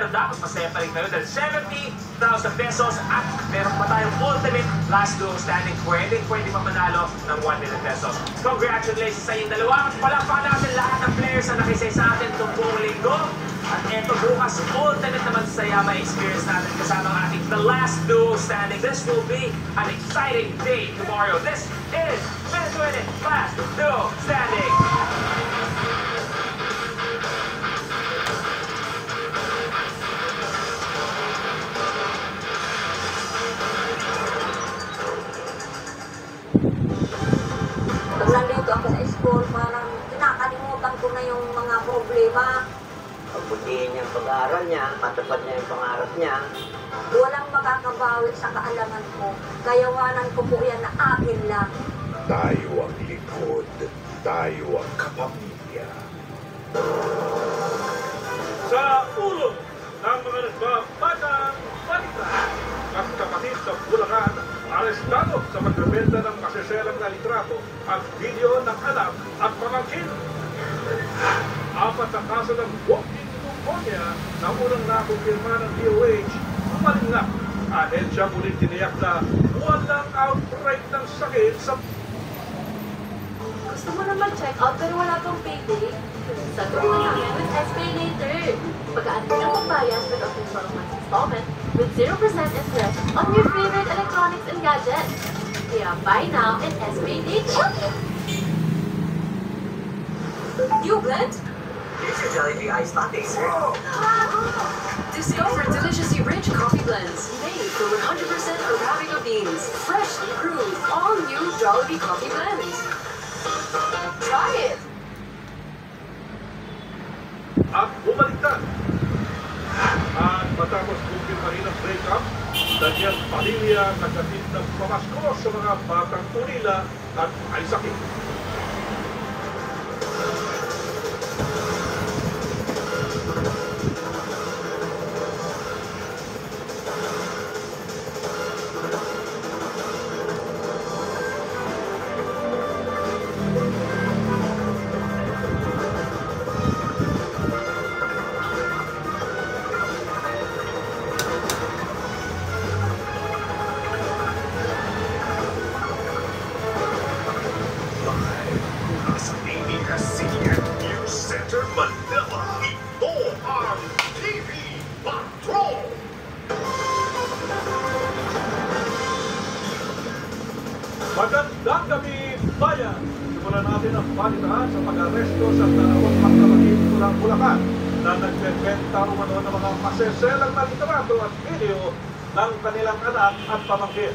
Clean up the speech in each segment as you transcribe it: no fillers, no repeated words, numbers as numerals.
Dapat masaya pa rin kayo dahil 70,000 pesos at meron pa tayong ultimate last duo standing. Pwede pa manalo ng 1 million pesos. Congratulations sa inyong dalawa. Palakpakan natin lahat ng players na nakisay sa atin itong buong linggo. At eto bukas, ultimate naman saya may experience natin kasama ang ating the last duo standing. This will be an exciting day tomorrow. This is Venezuela Last Duo Standing. Pag nandito ako sa school, parang kinakalimutan ko na yung mga problema. Pagbutihin niya ang pag-aaral niya, matupad niya yung pangarap niya. Walang makakabawi sa kaalaman ko. Kayawanan ko po yan na akin lang. Tayo ang likod. Tayo ang kapamilya. Sa ulo ng mga nagbabatang balita, ang kapatid sa Bulacan, arestado sa pagbebenta ng maseselang na litrato at video ng anak at pamangkin. 4 na kaso ng walking pneumonia na unang nakumpirma ng DOH, umalinga. Ahensya muling tiniyak na walang outbreak ng sakit sa... Gusto mo naman check out pero wala pang payday? Sagot mo namin with SPay Later. Pagkaan mo ng pagbayad with up to 12 months installment with 0% interest on your favorite electronics and gadgets. Kaya buy now in SPay Later. You blend? Here's your Jollibee iced latte, sir. Discover deliciously rich coffee blends made from 100% Arabica beans, freshly brewed, all new Jollibee coffee blends. Try it! At bumaliktad. At matapos kumpirma rin ang breakup, Daniel Padilla nagkatid ng pamasko sa mga batang ulila at may sakit. Magandang gabi, bayan! Simulan natin ang balitaan sa pag-aresto sa 2 magkapatid mula Bulacan na nagbebenta umano ng mga maseselang na litrato at video ng kanilang anak at pamangkin.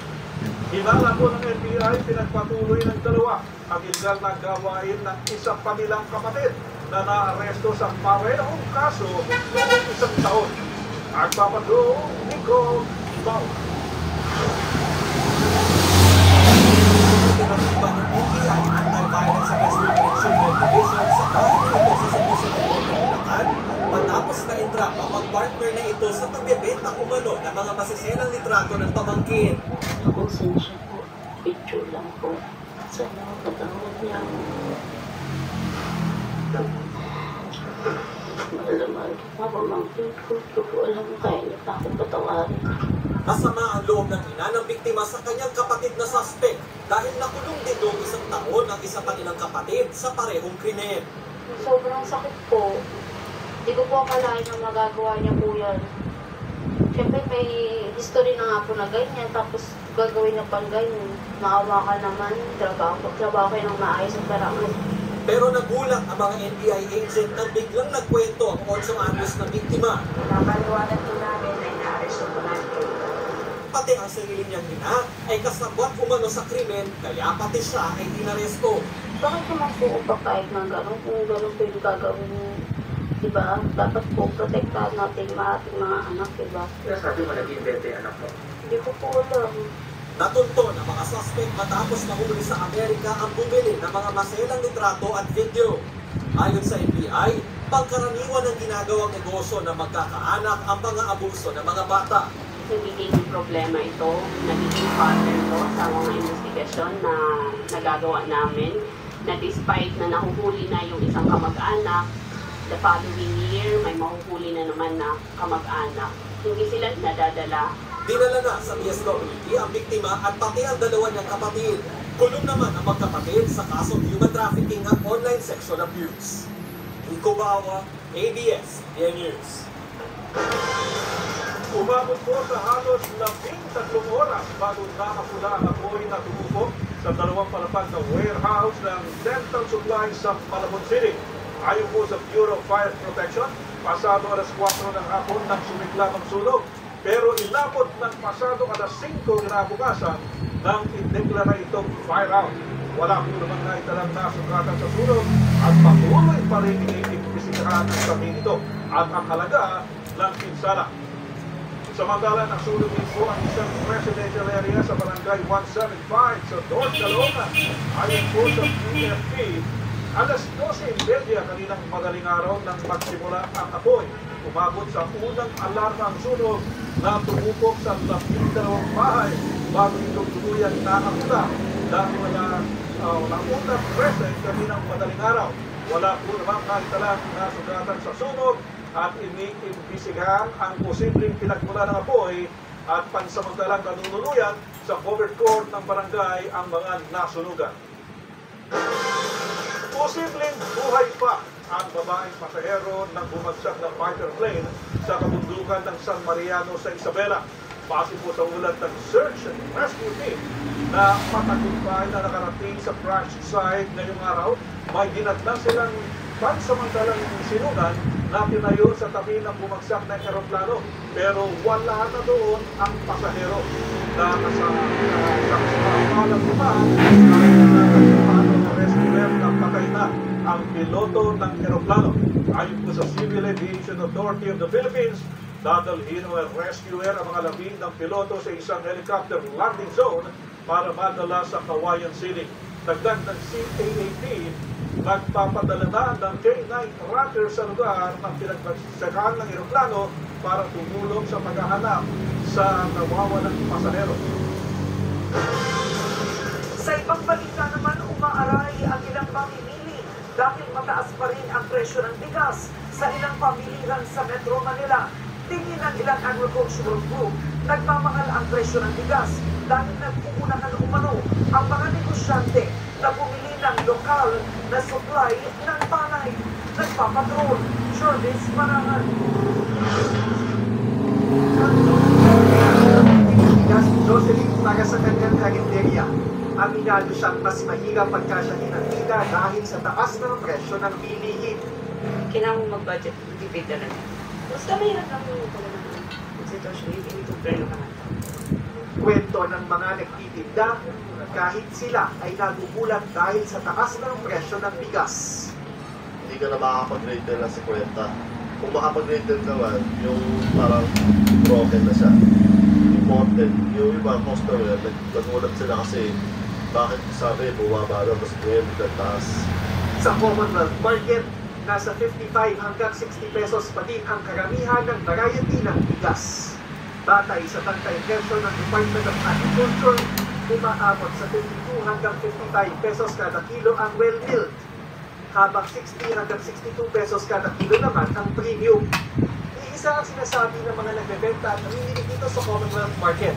Hinala po ng NBI, pinagpatuloy ng dalawa ang illegal na gawain ng isa pa nilang kapatid na naaresto sa parehong kaso noong 1 taon. Agpapatuloy, Nico Bau. Pinag-iba ng NBI Anti-Violence Against Women Division sa kahanan ito sa Sabusan ng Bulacan matapos na entrap ang mag-partner na ito sa pagbebenta umano ng mga masiselang litrato ng pamangkin. Konsensya po, picture lang po. Sana patawad niya ako. Malaman, mapamangkin ko. Hindi ko alam kaya niya pa akong patawarin. Masama ang loob ng ina ng biktima sa kanyang kapatid na suspect dahil nakulong din noong 1 taon ang isa pa nilang kapatid sa parehong krimen. Sobrang sakit po. Hindi ko po akalain na magagawa niya po yan. Siyempre may history na nga po na ganyan, tapos gagawin na pang ganyan. Maawa ka naman, trabaho kayo ng maayos ang paraan. Pero nagulat ang mga NBI agent na biglang nagkwento ang 8 anyos na biktima. Napaliwanag po namin na inaaresto po natin. Pati ang sarili niyang ina ay kasabwat umano sa krimen, kaya pati siya ay inaresto. Bakit naman po papayag ng gano'n kung gano'n po yung gagawin Diba? Dapat po protektahan natin ating mga anak, diba? Kaya sabi mo nag-invento yung anak mo. Hindi ko po alam. Natunto ng mga suspect matapos mahuli sa Amerika ang bumili ng mga maselang litrato at video. Ayon sa NBI, pangkaraniwan ng ginagawang negosyo na magkakaanak ang mga abuso ng mga bata. Nagiging problema ito, nagiging pattern to sa mga investigasyon na nagagawa namin na despite na nahuhuli na yung isang kamag-anak, the following year may mahuhuli na naman na kamag-anak. Hindi sila nadadala. Dinala na sa DSWD ang biktima at pati ang dalawa niyang kapatid. Kulong naman ang magkapatid sa kasong human trafficking at online sexual abuse. Nico Bawa, ABS-CBN News. Umabot po sa halos 13 oras bago nakapula ang apoy na tumupok sa dalawang palapag na warehouse ng Dental Supplies sa Malabon City. Ayon po sa Bureau of Fire Protection, pasado alas 4 ng hapon nang sumigla ang sunog. Pero inabot ng pasado alas 5 kinabukasan nang indeklara itong fire out. Wala po naman na italang nasugatan sa sunog at patuloy pa rin iniimbestigahan ang sabi nito at ang halaga ng pinsala. Samantala, nasunog din po ang isang residential area sa barangay 175 sa North Caloocan. Ayon po sa PFP, alas 12:30 kaninang madaling araw nang magsimula ang apoy. Umabot sa unang alarma ang sunog na tumupok sa 12 bahay bago ito tuluyang nakakita dahil ng unang present kaninang madaling araw. Wala po naman kahit nasugatan sa sunog at iniimbisigahan ang posibleng pinagmula ng apoy at pansamantalang kanunuluyan sa covered court ng barangay ang mga nasunugan. Posibleng buhay pa ang babaeng pasahero ng bumagsak na fighter plane sa kabundukan ng San Mariano sa Isabela. Base po sa ulat ng search and rescue team na matagumpay na nakarating sa crash site ngayong araw, may dinatnan silang pansamantalang sinunan na tinayo sa tabi ng bumagsak na eroplano. Pero wala na doon ang pasahero na kasama ng rescuer na patay na ang piloto ng eroplano. Ayon po sa Civil Aviation Authority of the Philippines, dadalhin ng rescuer ang mga labing ng piloto sa isang helicopter landing zone para madala sa Kawayan City. Dagdag ng CAAP, nagpapadala na ng K9 tracker sa lugar ng pinagbagsakan ng eroplano para tumulong sa paghahanap sa nawawalang pasahero. Sa ibang balita naman, umaaray ang ilang pamimili dahil mataas pa rin ang presyo ng bigas sa ilang pamilihan sa Metro Manila. Tingin ng ilang agricultural group, nagmamahal ang presyo ng bigas dahil nagpupunahan umano ang mga negosyante na bumili ng lokal na supply ng palay. Nagpapatrol, Shorvis Manahan. Jocelyn para sa kanyang karinderya. Aminado siyang mas mahirap pagkasyahin ang kita dahil sa taas ng presyo ng bilihin. Kailangan mo mag-budget, tipid na lang. Basta mahirap lang yung sitwasyon, hindi ko preno ka nga. Kwento ng mga nagtitinda, kahit sila ay nagugulat dahil sa taas ng presyo ng bigas. Hindi ka na makakapag-retail ng 50. Kung makapag-retail ka man, yung parang broken na siya. Imported. Yung iba, customer, nagulat sila kasi bakit sabi, bumaba na, mas ang taas. Sa Commonwealth Market, nasa 55 hanggang 60 pesos pa din ang karamihan ng variety ng bigas. Batay sa tangkay presyo ng Department of Agriculture, umaabot sa 52 hanggang 55 pesos kada kilo ang well-milled, habang 60 hanggang 62 pesos kada kilo naman ang premium. Iisa ang sinasabi ng mga nagbebenta at namimili dito sa Commonwealth Market.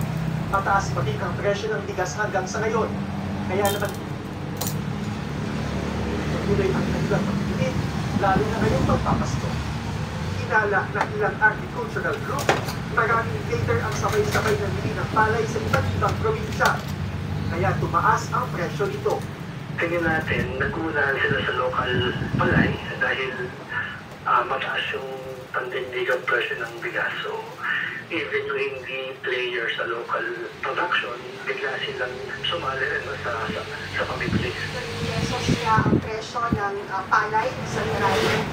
Mataas pa din ang presyo ng bigas hanggang sa ngayon. Kaya naman, tuloy ang naglang pagpinit, lalo na ngayong pagpapasko. Hinala ng ilang agricultural group, maraming later ang sabay-sabay na bili ng palay sa iba't ibang probinsya. Kaya tumaas ang presyo nito. Tingin natin, nag-uunahan sila sa local palay dahil mataas yung pandindigang presyo ng bigas. So, even yung hindi player sa local production, bigla silang sumali rin sa pamibili. Pesos niya ang presyo ng palay sa Narayan.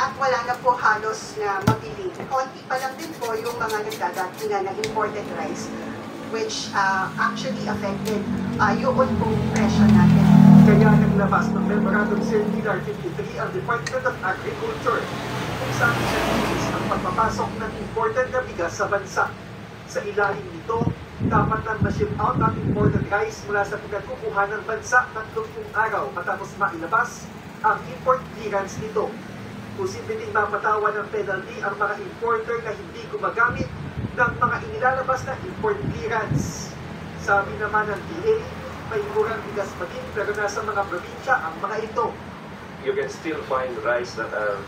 at wala na po halos na mabili. Konti pa lang din po yung mga nagdadatingan ng imported rice, which actually affected yung pong presyo natin. Kaya naglabas ng Memorandum Circular 53 ang Department of Agriculture kung saan sinigis ang pagpapasok ng imported na bigas sa bansa. Sa ilalim nito, dapat nang ma-ship out ang imported rice mula sa pinagkukuha ng bansa 30 araw matapos mailabas ang import clearance nito. Posibleng ding mapatawan ng penalty ang mga importer na hindi gumagamit ng mga inilalabas na import clearance. Sabi naman ng DA, may murang bigas pa din pero nasa mga probinsya ang mga ito. You can still find rice that are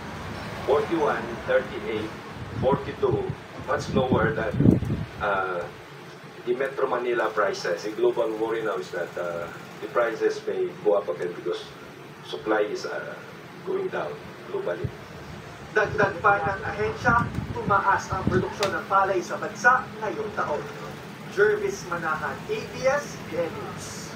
41, 38, 42, much lower than the Metro Manila prices. The global worry now is that the prices may go up again because supply is going down globally. Dagdag pa ng ahensya, tumaas ang produksyon ng palay sa bansa ngayong taon. Jervis Manahan, ABS-CBN News.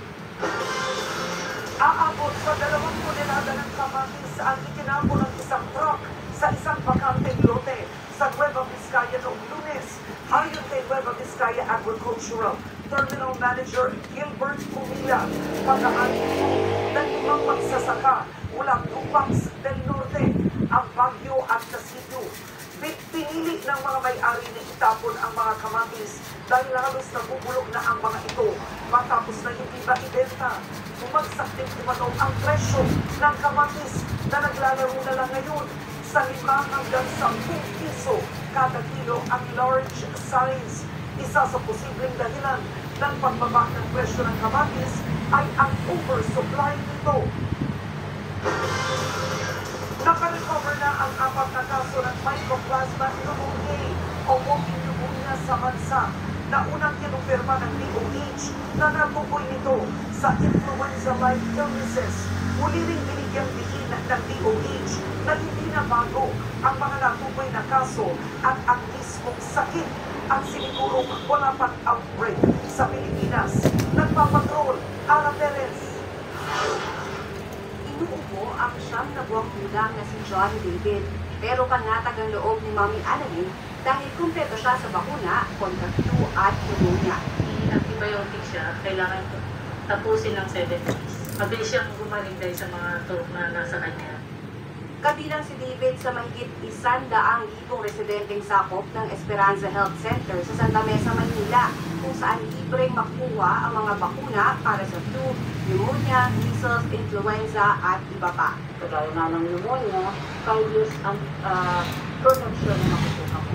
Aabot sa 2 tonelada ng kamatis ang itinampo ng isang truck sa isang bakanteng lote sa Nueva Vizcaya noong Lunes. Ayon kay Nueva Vizcaya Agricultural Terminal Manager Gilbert Pumila, pagkaani ng 5 magsasaka mula Tupacs del Norte, ang Baguio at Casidio. Pinili ng mga may-ari na itapon ang mga kamatis dahil halos nabubulok na ang mga ito matapos na hindi ba ibenta. Bumagsak din umano ang presyo ng kamatis na naglalaro na lang ngayon sa 5 hanggang 10 piso kada kilo ang large size. Isa sa posibleng dahilan ng pagbaba ng presyo ng kamatis ay ang oversupply nito. Nakarecover na ang 4 na kaso ng Mycoplasma pneumoniae o walking pneumonia sa bansa na unang kinumpirma ng DOH na natukoy nito sa influenza-like illnesses. Muli ring binigyang diin ng DOH na hindi na bago ang mga natukoy na kaso at ang mismong sakit ang sinigurong wala pang outbreak sa Pilipinas. Nagpapatrol, Ala Perez. Inuubo ang siyang na buwang gulang na si John David. Pero panatag ang loob ni Mami Annalyn dahil kumpleto siya sa bakuna kontra flu at pneumonia. Antibiotic siya, kailangan tapusin ng 7 days. Mabilis siyang gumaling dahil sa mga turok na nasa kanya. Kabilang si David sa mahigit 100,000 residenteng sakop ng Esperanza Health Center sa Santa Mesa, Manila, kung saan libreng makuha ang mga bakuna para sa flu, pneumonia, measles, influenza at iba pa. Kagaya na ng pneumonia, 5 years ang protection na makukuha mo.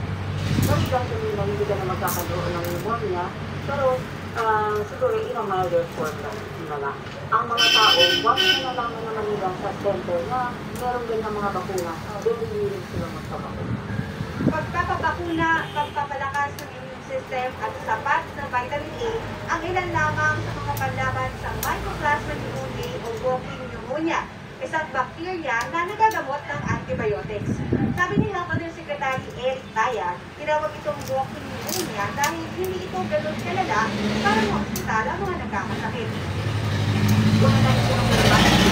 Sorry lang sabihin na hindi ka na magkakaroon ng pneumonia, pero siguro in a milder form lang. Ang mga tao, wag na nalaman naman nila sa center na meron din ng mga bakuna. Very willing sila magpabakuna. Pagpapabakuna, pagpapalakas ng immune system at sapat na vitamin A ang ilan lamang sa mga panlaban sa Mycoplasma pneumoniae o walking pneumonia, isang bakterya na nagagamot ng antibiotics. Sabi ni Health Undersecretary Eric Taya, tinawag itong walking pneumonia dahil hindi ito ganun kalala para sa ospital ang mga nagkakasakit. Gumanay ito ng labas ng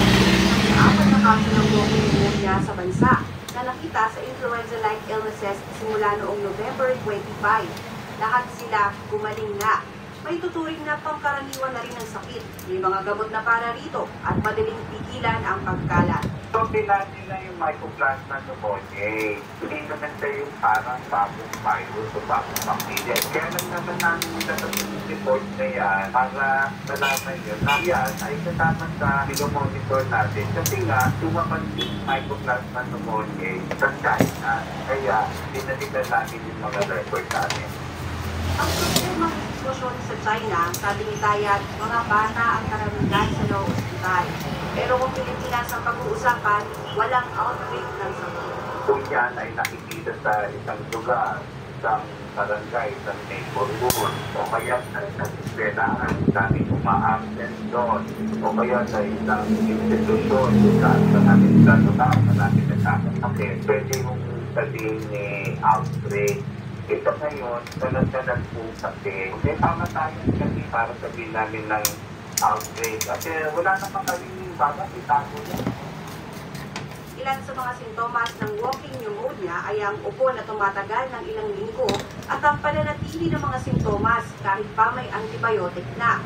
4 na kaso ng walking pneumonia sa bansa na nakita sa influenza-like illnesses simula noong November 25. Lahat sila gumaling na. May tuturing na pangkaraniwan na rin ang sakit. May mga gamot na para rito at madaling pigilan ang pagkalat. So, natin na yung Mycoplasma pneumoniae. Hindi naman siya yung parang bagong virus o bagong bacteria. Kaya lang naman namin yung report na yan para malaman yun na yan ay kasama sa pino-monitor natin. Kasi nga, tumapansin Mycoplasma pneumoniae sa China. Kaya, dinalitan natin yung mga record natin. Ang problema ng sitwasyon sa China, sabi ni Tayat, mga bata ang karamihan sa loob ospital. Pero kung Pilipinas ang pag-uusapan, walang outbreak ng sakit. Kung yan ay nakikita sa isang lugar, isang barangay, isang neighborhood, o kaya sa isang eskwelahan, namin uma-absent doon, o kaya sa isang institusyon, sa namin lugar, sa namin nagkakasakit, pwede yung sabihin ni outbreak. Ito ngayon, kalag-kalag po kasi, kung tama tayo kasi para sabihin namin ng outbreak. Kasi wala namang kami bagat, itago niya. ilan sa mga sintomas ng walking pneumonia ay ang ubo na tumatagal ng ilang linggo at ang pananatili ng mga sintomas kahit pa may antibiotic na.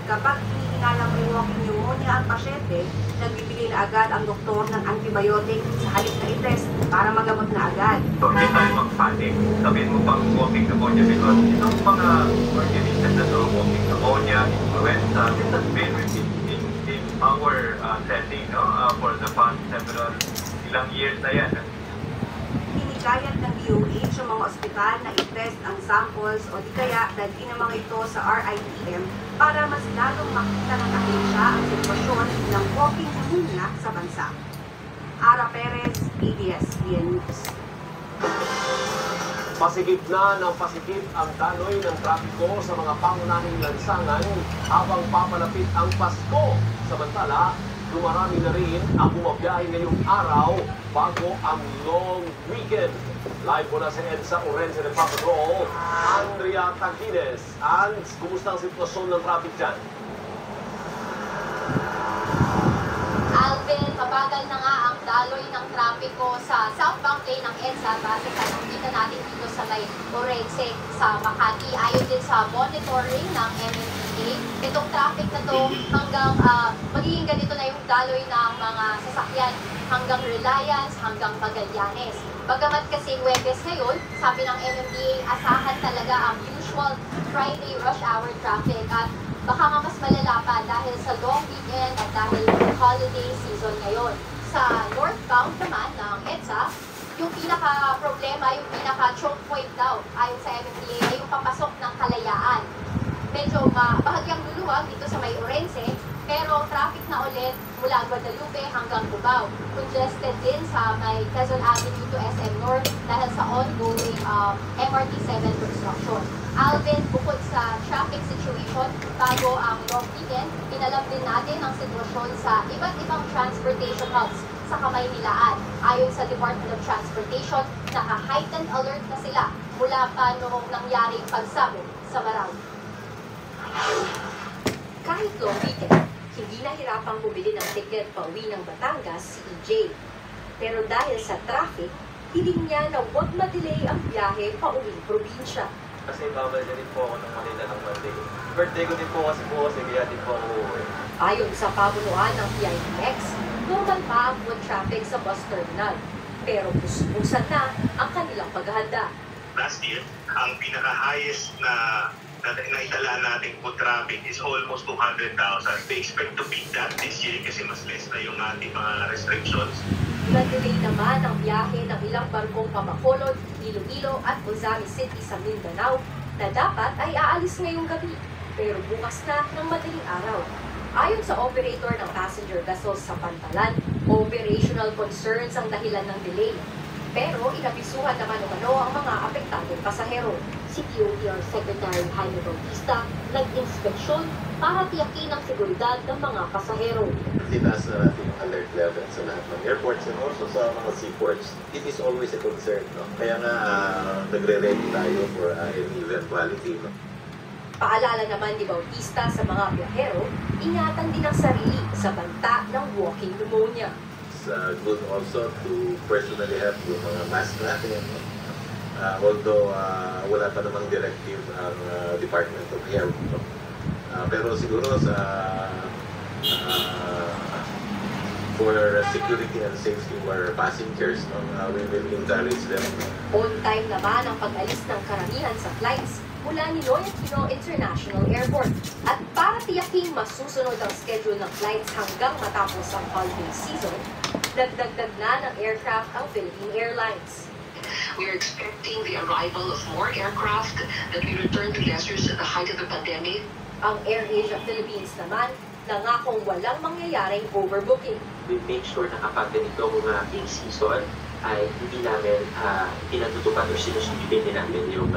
Kapag hinihinala may walking pneumonia ang pasyente, nagbibigay na agad ang doktor ng antibiotic sa halip na i-test para magamot na agad. So, hindi tayo mag-panic. Sabihin mo pang walking pneumonia because itong mga organisms na to, walking pneumonia, influenza, this has been in our setting for the past several ilang years na yan. Hinikayat ng DOH ang mga ospital na i-test ang samples o di kaya dalhin ang mga ito sa RITM para mas lalong makita ng ahensya ang sitwasyon ng walking pneumonia sa bansa. Ara Perez, ABS-CBN News. Pasikip na ng pasikip ang daloy ng trapiko sa mga pangunahing lansangan habang papalapit ang Pasko. Samantala, dumarami na rin ang bumabiyahe ngayong araw bago ang long weekend. Live muna sa EDSA Orense Republic Roll, Andrea Taguines. And kumusta ang sitwasyon ng traffic dyan? Alvin, mabagal na nga ang daloy ng trapiko sa southbound lane ng EDSA base sa nakikita natin dito sa may Orense sa Makati. Ayon din sa monitoring ng MMDA, itong traffic na to hanggang magiging ganito na yung daloy ng mga sasakyan hanggang Reliance, hanggang Magallanes. Bagamat kasi Huwebes ngayon, sabi ng MMDA, asahan talaga ang usual Friday rush hour traffic at baka nga mas malala pa dahil sa long weekend at dahil holiday season ngayon. Sa northbound naman ng EDSA, yung pinaka-problema, yung pinaka-choke point daw, ayon sa MMDA, ay yung papasok ng Kalayaan. Medyo bahagyang luluwag dito sa may Orense, pero traffic na ulit mula Guadalupe hanggang Cubao. Congested din sa may Quezon Avenue to SM North dahil sa ongoing MRT7 construction. Alvin, bukod sa traffic situation, bago ang long weekend, inalam din natin ang sitwasyon sa iba't ibang transportation hubs sa Kamaynilaan. Ayon sa Department of Transportation, naka-heightened alert na sila mula pa noong nangyaring pagsabog sa Marawi. Kahit long weekend, hindi nahirapang bumili ng ticket pauwi ng Batangas si EJ. Pero dahil sa traffic, hiling niya na huwag madelay ang biyahe pauwing probinsya. Kasi babalik na din po ako ng Manila ng Monday. Birthday ko din po kasi kaya din po ako uuwi. Ayon sa pabunuan ng PITX, normal pa ang foot traffic sa bus terminal. Pero puspusan na ang kanilang paghahanda. Last year, ang pinaka-highest na naitala nating foot traffic is almost 200,000. We expect to beat that this year kasi mas less na yung ating mga restrictions. Nag-delay naman ang biyahe ng ilang barkong Pamacolod, Iloilo at Ozami City sa Mindanao na dapat ay aalis ngayong gabi pero bukas na ng madaling araw. Ayon sa operator ng passenger vessels sa Pantalan, operational concerns ang dahilan ng delay. Pero inabisuhan naman umano ang mga apektadong pasahero. Si DOTR Secretary Jaime Bautista nag-inspeksyon para tiyakin ang seguridad ng mga pasahero. Tinaas na natin yung alert level sa lahat ng airports and also sa mga seaports. It is always a concern. No? Kaya nga nagre-ready tayo for any eventuality. No? Paalala naman ni Bautista sa mga biyahero, ingatan din ang sarili sa banta ng walking pneumonia. It's good also to personally have yung mga mask natin. No? Although wala pa namang directive ang Department of Health. No? Pero siguro sa for security and safety of our passengers, no? We will encourage them. On time naman ang pag-alis ng karamihan sa flights mula Ninoy Aquino International Airport. At para tiyaking masusunod ang schedule ng flights hanggang matapos ang holiday season, nagdagdag na ng aircraft ang Philippine Airlines. We are expecting the arrival of more aircraft that we return to lessors at the height of the pandemic. Ang AirAsia Philippines naman, nangakong walang mangyayaring overbooking. We make sure na kapag ganitong peak season, ay hindi namin pinatutupad o sinusubidin din namin yung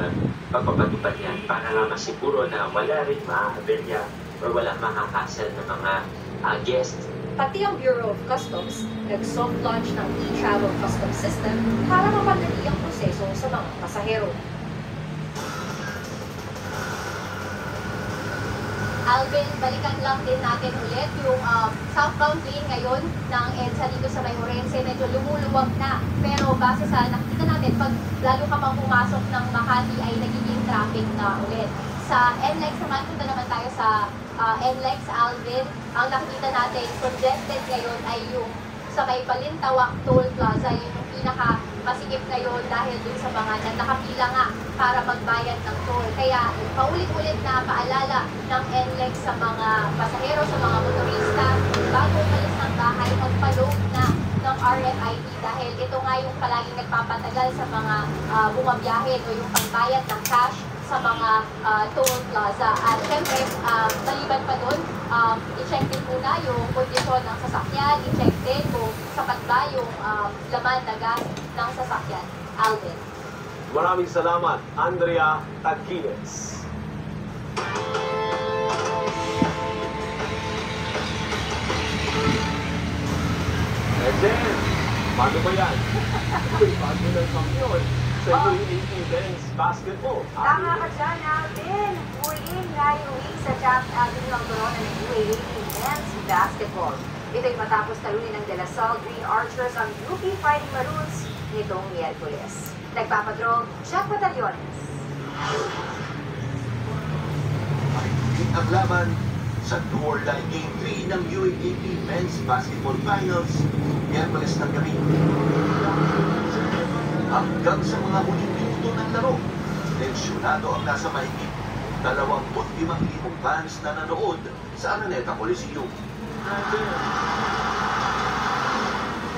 pagpapatupad yan para nga masiguro na wala rin maaberya o walang makakasal ng mga guests. Pati ang Bureau of Customs, nag-soft launch ng e-travel customs system para mapadali ang proseso sa mga pasahero. Alvin, balikan lang din natin ulit yung southbound lane ngayon ng EDSA dito sa may Orense. Medyo lumuluwag na. Pero base sa nakita natin, pag lalo ka pang pumasok ng Makati ay nagiging traffic na ulit. Sa NLEX naman, punta naman tayo sa NLEX, Alvin. Ang nakikita natin, congested ngayon ay yung sa may Balintawak Toll Plaza, yun yung pinaka-masikip ngayon dahil dun sa mga nakapila nga para magbayad ng toll. Kaya paulit-ulit na paalala ng NLEX sa mga pasahero, sa mga motorista, bago umalis ng bahay, magpa-load na ng RFID dahil ito nga yung palaging nagpapatagal sa mga bumabiyahe o yung pagbayad ng cash sa mga toll plaza. At syempre, maliban pa doon, i-check din muna yung kondisyon ng sasakyan, i-check din kung sapat ba yung laman na gas ng sasakyan. Alvin. Maraming salamat, Andrea Tagines. And then, paano ba yan? Bago ng kamyon sa UAAP Men's Basketball. Tama ka dyan, Alvin. Muling naiuwi sa Taft Avenue ang corona ng UAAP Men's Basketball. Ito'y matapos talunin ng De La Salle Green Archers ang UP Fighting Maroons nitong Miyerkules. Nagpapatrol, Jack Batallones. Ang laban sa do-or-die Game 3 ng UAAP Men's Basketball Finals, Miyerkules ng gabi. Hanggang sa mga huling minuto ng laro, tensyonado ang nasa mahigit 25,000 fans na nanood sa Araneta Coliseum.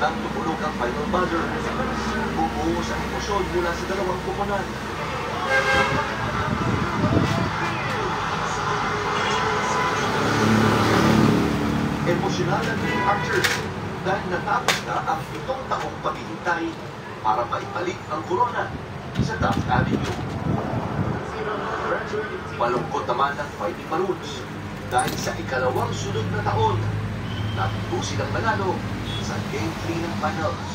Nang tumulog ang final buzzer, bumuhos ang emosyon mula sa dalawang koponan. Emosyonal ang Green Archers dahil natapos na ang 7 taong paghihintay para maibalik ang corona sa Taft Avenue. Malungkot naman ang Fighting Maroons dahil sa ikalawang sunod na taon, natuto silang manalo sa Game 3 ng Finals.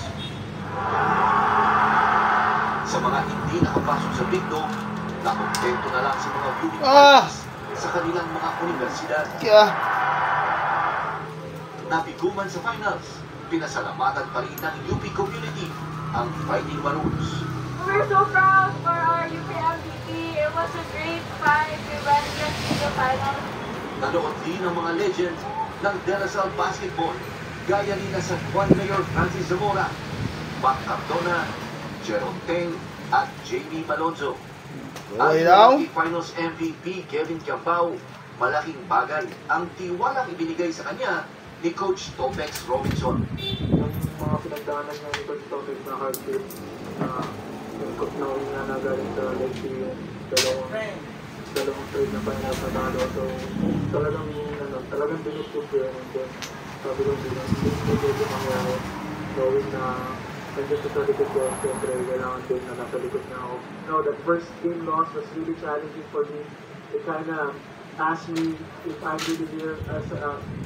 Sa mga hindi nakapasok sa Big Dog, nakontento na lang sa mga viewing parties sa kanilang mga universidad. Napiguman sa Finals, pinasalamatan pa rin ng UP community ang Fighting Maroons. We're so proud for our UP MVP. It was a great fight. We went against the finals. Nanood din ang mga legend ng De La Salle Basketball, gaya ni na San Juan Mayor Francis Zamora, Mac Cardona, Jerome Teng, at Jamie Malonzo. Ang UP Finals MVP Kevin Campau, malaking bagay ang tiwalang ibinigay sa kanya ni Coach Topex Robinson. Yung mga pinagdaanan niya ni Coach Topex na hardship, na nagaling sa Lexi, dalawang trade na finals na talo. So talagang binusog ko yun. And then sabi ko hindi ko mangyari. Knowing na nandiyan sa likod ko, siyempre kailangan din na nasa likod na ako. No, that first game loss was really challenging for me. It kinda asked me if I'm really here as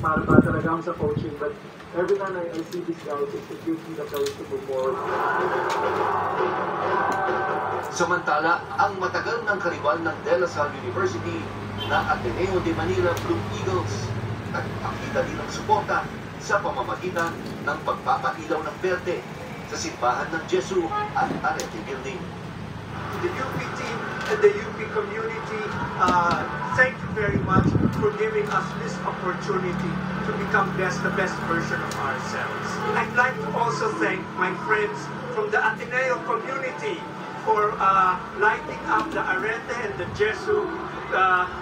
para ba talaga akong sa coaching, but every time I see these guys, it gives me the courage to move forward. Samantala, ang matagal ng kariwal ng De La Salle University na Ateneo de Manila Blue Eagles nagpakita din ng suporta sa pamamagitan ng pagpapailaw ng berde sa simbahan ng Jesu at Arete Building. The UP team and the UP community, thank you very much for giving us this opportunity to become the best version of ourselves. I'd like to also thank my friends from the Ateneo community for lighting up the Arete and the Jesu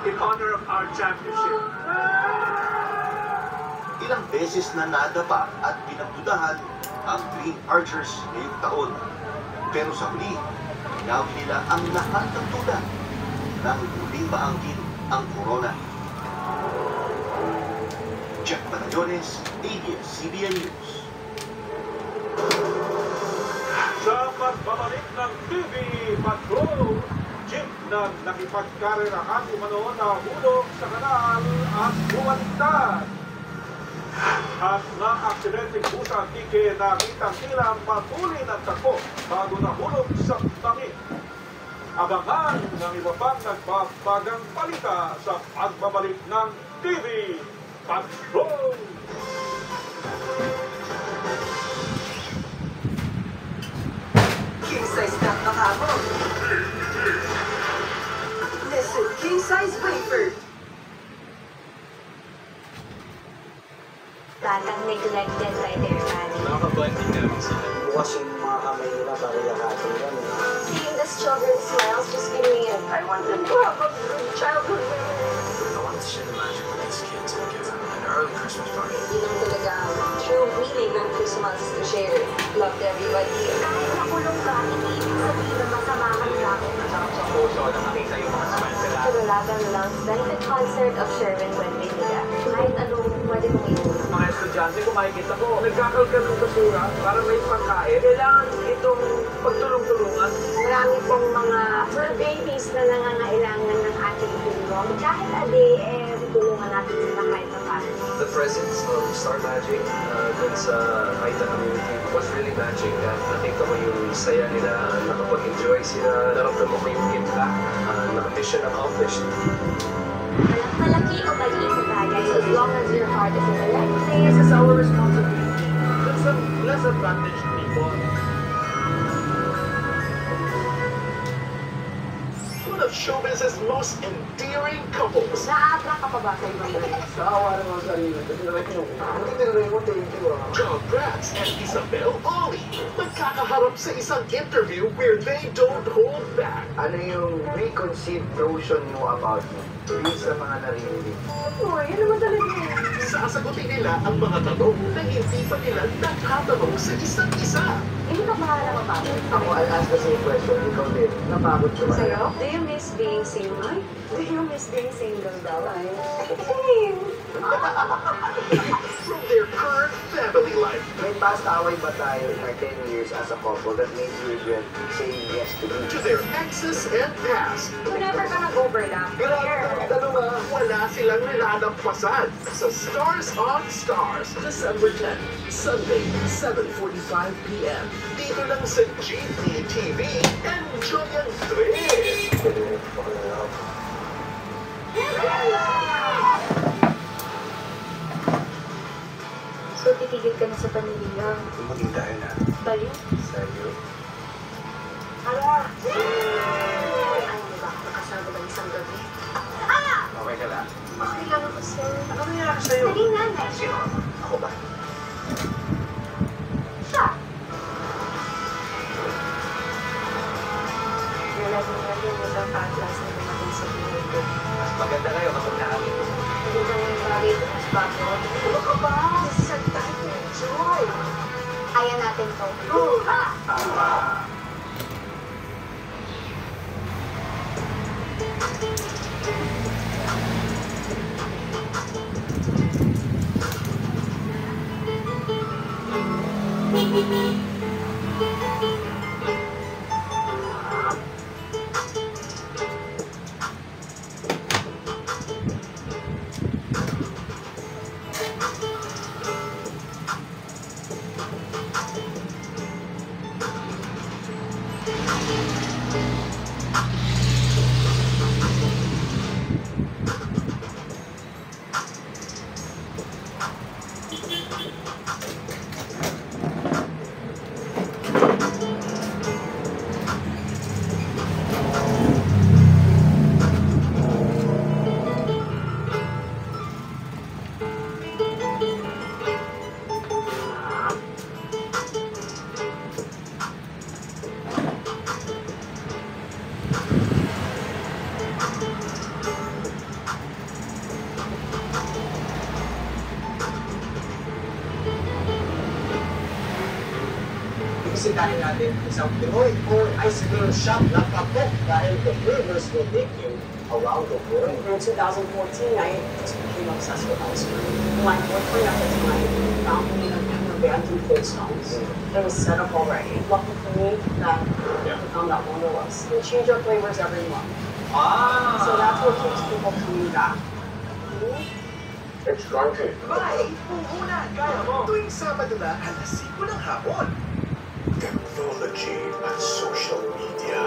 in honor of our championship. Ilang beses na nadapa at pinagdudahan ang Green Archers ngayong taon. Pero sa huli, gawin nila ang lahat ng duda nang muling maangkin ang corona. Jack Batallones, ABS-CBN News. Sa pagbabalik ng TV Patrol, jeep na nakipagkarerahan umano na hulog sa kanal at bumaliktad. At na-aksidenteng busa ang tike na kitang tila patuloy ng takbo bago nahulog sa bangin. Abangan ng iba pang nagpapagang balita sa pagbabalik ng TV Patrol! King size snack na kamo. Listen, king size wafer. Batang neglected by their family. Nakakabanding namin sila. Bukas yung mga kamay nila para yakatin yan. Seeing this children's smiles just give me I want them to have a good childhood. I wanted to share the magic with these kids and give them an early Christmas party. Yun ang talaga true meaning ng Christmas, to share love to everybody. Kahit nakulong ka, hindi ibig sabihin na masama ka lang. Sarap sa puso na nakita yung mga smile sila. Karulagang Love's benefit concert of Sherwin Buendia. Kahit anong pwede mong iulong. Mga estudyante ko makikita ko, nagkakalkal ng basura para may pagkain. Kailangan itong pagtulong-tulungan. Marami pong mga fur babies na nangangailangan ng ating tulong. Kahit a day, tulungan natin sila kahit na paano. The presence of Star Magic dun sa Aita community was really magic. Nakita ko yung saya nila, nakapag-enjoy sila, naramdaman ko yung impact, naka-mission accomplished. Malaki o maliit na bagay, so as long as your heart is in the right place. This is our responsibility. There's some less advantaged people. One of showbiz's most endearing couples. Naabra ka pa ba sa ibang bagay? Nakawa naman sa sarili. Kasi hindi tinry mo, thank you. John Prats and Isabel Oli magkakaharap sa isang interview where they don't hold back. Ano yung preconceived notion mo about me? Based sa mga narinig. Oo, yun naman talaga. Sasagutin nila ang mga tanong na hindi pa nila natatanong sa isa't isa. Hindi ka ba napapagod? Ako, I'll ask the same question. Ikaw din. Napagod ka ba? Sa'yo? Do you miss being single? Do you miss being single daw? Same. From their current family life. May past away ba tayo in our 10 years as a couple that made you regret saying yes to me? To their exes and past. Whenever ka nag-overlap, Wala silang nilalampasan sa Stars on Stars, December 10, Sunday, 7:45 p.m. Dito lang sa GTTV. Enjoy ang thrill! So, titigil ka na sa panililang. Maging tayo na. Baliw? Sa'yo. Ala! Ayaw mo ba ako makasama ng isang gabi? Okay ka lang. Okay lang ako, sir. Ano nangyari sa'yo? Naging nanay. Sino? Ako ba? Siya. Realize mo na rin yung isang patlas na dumating sa buhay ko. Mas maganda kayo kapag naamin ko. Hindi ka yung bagay ko, mas bago. Ano ka ba? This is our time to enjoy. Ayaw natin to. Bisitahin natin isang Pinoy or ice cream shop na kapok dahil the flavors will take you around the world. In 2014, I just became obsessed with ice cream. My boyfriend at the time found me in an abandoned Cold Stones. It was set up already. Lucky for me that we found out when it was. We change our flavors every month. So that's what keeps people coming back. It's drunken. Bye! Muna, kaya mo! Tuwing Sabado na, alas 5 ng hapon. Technology at social media.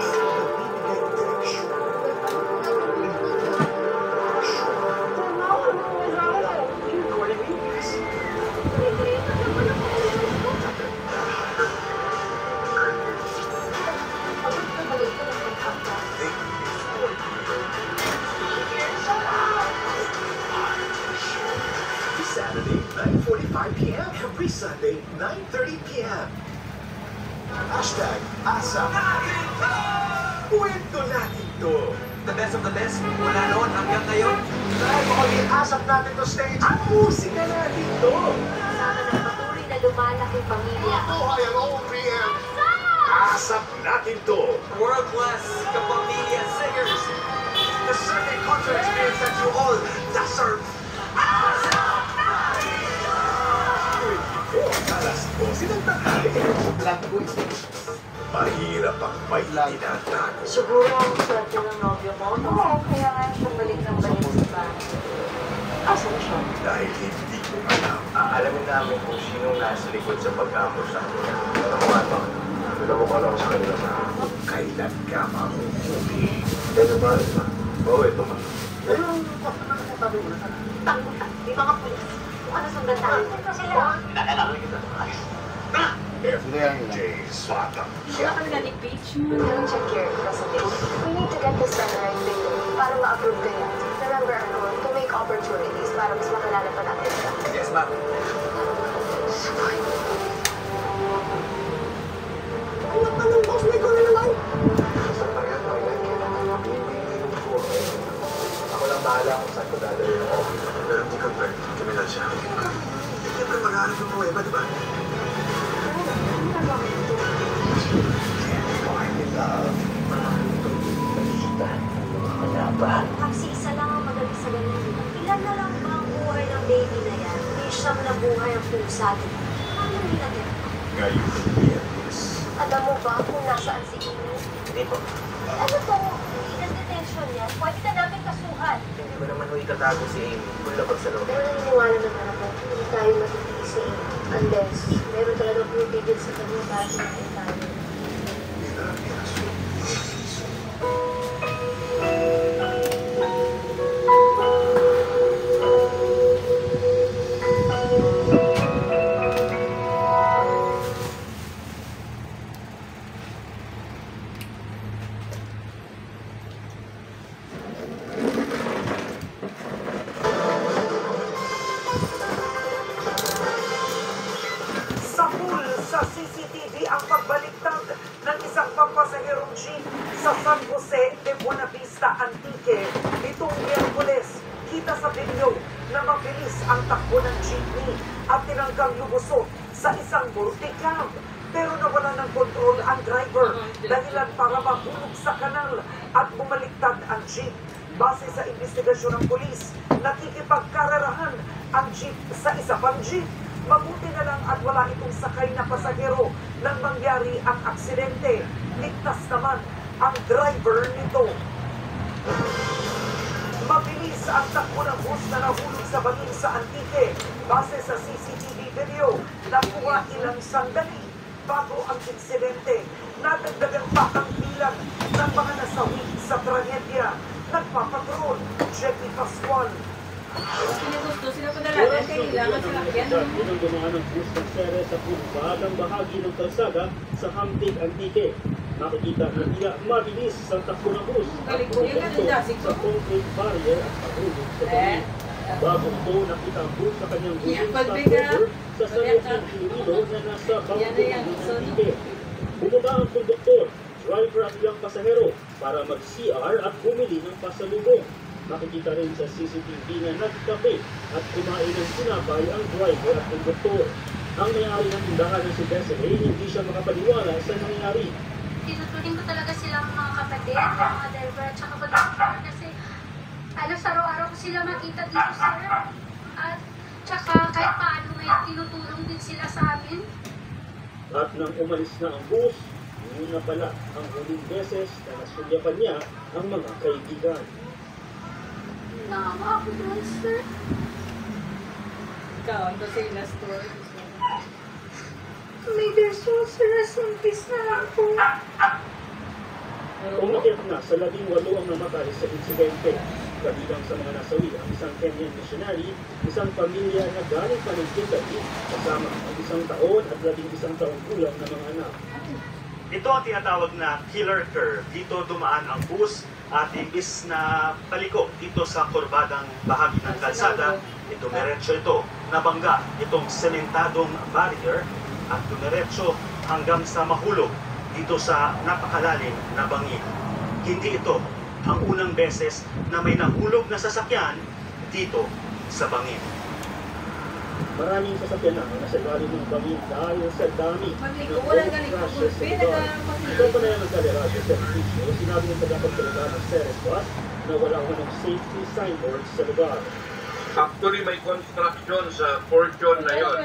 Sunday, 9:30 p.m. Hashtag ASAP. Kwento natin to. The best of the best, mula noon hanggang ngayon. Dahil mukhang asap natin to stage, musika natin to. Kasama ng patuloy na lumalaki pamilya. Buhay ang OPM. Asap natin to. World-class kapamilya singers. The Sunday concert experience that you all deserve. Alas 12 ng tanghali. Mahirap ang may tinatago. Siguro ang swerte ng nobyo mo. Oo, kaya nga siya balik ng balik sa bahay. Asan siya? Dahil hindi ko alam. Alamin namin kung sinong nasa likod sa pag-amor sa akin. Alam mo ba? Alam ko lang sa kanila na kailan ka mahuhuli. Kaya ba? Oo, ito man. Pero, sabi mo, tanggota, di mga pulis. Kung ano sundan tayo. Sila. Nakailangan kita. FJ Swatang. Wala kami na ni Peach. Don't check your resume. We need to get this done right away para ma-approve kayo. Remember, to make opportunities para mas makilala pa natin siya. Yes, ma'am. Anak ka ng boss, may ko na naman. Ako lang bahala kung saan ko dadali ng office. Pero hindi confirm. Kriminal siya. Siyempre mag-aaral yung pruweba, di ba? Kasi isa lang ang magaling sa ganun. Ilan na lang ba ang buhay ng baby na yan? May siyam na buhay ang pusa. Ano nila yan? Ngayon, yes. Alam mo ba kung nasaan si Amy? Hindi po. Ano to? Ilang detention yan? Pwede na namin kasuhan. Hindi ko naman itatago si Amy kung labag sa loob. Pero naniniwala naman ako, hindi tayo matitiis si Amy. Unless, meron talaga pumipigil sa kanya para sinakin tayo. Sa CCTV ang pagbaliktad ng isang pampasaherong jeep sa San Jose de Buenavista, Antique. Itong Miyerkules, kita sa video na mabilis ang takbo ng jeepney at tinanggang lumusot sa isang multicam. Pero nawala ng kontrol ang driver dahilan para mahulog sa kanal at bumaliktad ang jeep. Base sa investigasyon ng pulis, nakikipagkarerahan ang jeep sa isa pang jeep. Mabuti na lang at wala itong sakay na pasahero nang mangyari ang aksidente. Ligtas naman ang driver nito. Mabilis ang takbo ng bus na nahulog sa bangin sa Antique. Base sa CCTV video, nakuha ilang sandali bago ang insidente. Nadagdagan pa ang bilang ng mga nasawi sa tragedya. Nagpapatrol, Jeffy Pascual. Gusto sila padala na kailangan sa lakyan. Unang dumaan ng bus ng Sere sa bagang bahagi ng kalsada sa Hamtig, Antique. Nakikita na nila mabilis ang takbo ng bus at pumunto sa concrete barrier at pahulog sa bangin. Bago ito, nakita ang bus sa kanyang huling stopover sa San Joaquin Iloilo na nasa bangko ng Antique. Bumaba ang konduktor, driver at ilang pasahero para mag-CR at bumili ng pasalubong. Makikita rin sa CCTV na nagkape at kumain ng sinapay ang driver at konduktor. Ang may-ari ng tindahan na si Desiree, hindi siya makapaniwala sa nangyari. Tinuturing ko talaga silang mga kapatid, mga driver at saka konduktor kasi halos araw-araw ko sila makita dito sir. At saka kahit paano may tinutulong din sila sa amin. At nang umalis na ang bus, yun na pala ang huling beses na nasulyapan niya ang mga kaibigan. Naawa ako doon, sir. Ikaw, ito sa yung last word. May there's no rest in peace na ako. Umakit na sa 18 ang namatay sa insidente. Kabilang sa mga nasawi ang isang Kenyan missionary, isang pamilya na galing pa ng Italy, kasama ang 1 taon at 11 taong gulang na mga anak. Ito ang tinatawag na killer curve. Dito dumaan ang bus at imbis na paliko dito sa kurbadang bahagi ng kalsada, ito diretso ito nabangga itong sementadong barrier at dumiretso hanggang sa mahulog dito sa napakalalim na bangin. Hindi ito ang unang beses na may nahulog na sasakyan dito sa bangin. Maraming sasakyan na nasa ilalim ng bangin dahil sa dami ng road crashes sa lugar. Ito pa na yung nagkalera sa servicio, sinabi ng tagapagsalita ng Ceres Bus na wala ng safety signboards sa lugar. Actually, may construction sa portion na yon,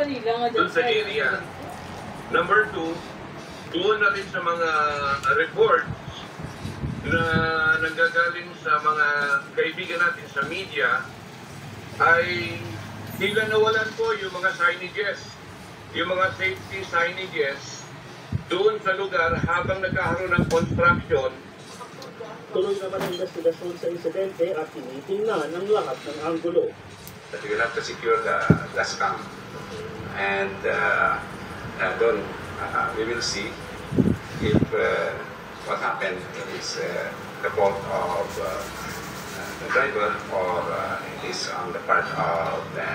dun sa area. Number 2, doon na rin sa mga reports na nanggagaling sa mga kaibigan natin sa media ay bigla nawalan po yung mga signages, yung mga safety signages doon sa lugar habang nagkakaroon ng construction. Tuloy naman ang investigasyon sa insidente at tinitingnan ang lahat ng anggulo. That we will have to secure the gas camp, and then we will see if what happened is the fault of the driver or it is on the part of the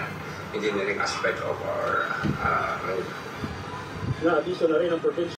engineering aspect of our road. Naabiso na rin ang provincial